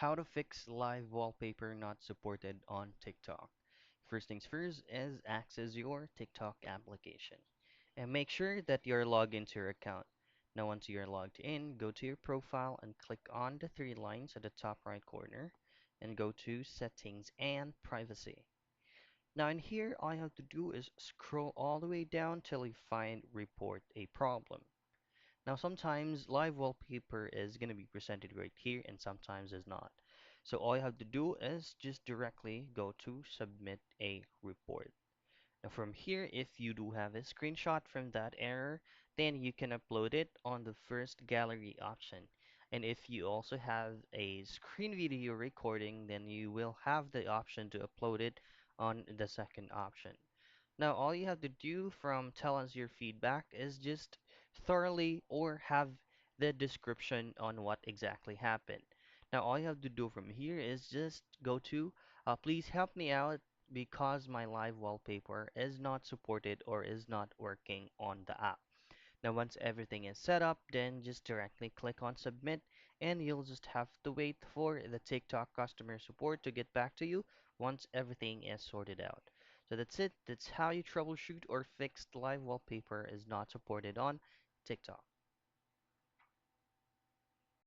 How to fix live wallpaper not supported on TikTok. First things first is access your TikTok application and make sure that you're logged into your account. Now, once you're logged in, go to your profile and click on the three lines at the top right corner and go to settings and privacy. Now, in here, all you have to do is scroll all the way down till you find report a problem. Now, sometimes live wallpaper is going to be presented right here and sometimes is not. So all you have to do is just directly go to submit a report. Now from here, if you do have a screenshot from that error, then you can upload it on the first gallery option. And if you also have a screen video recording, then you will have the option to upload it on the second option. Now, all you have to do from tell us your feedback is just thoroughly or have the description on what exactly happened. Now, all you have to do from here is just go to please help me out because my live wallpaper is not supported or is not working on the app. Now, once everything is set up, then just directly click on submit and you'll just have to wait for the TikTok customer support to get back to you once everything is sorted out. So that's it. That's how you troubleshoot or fix live wallpaper is not supported on TikTok.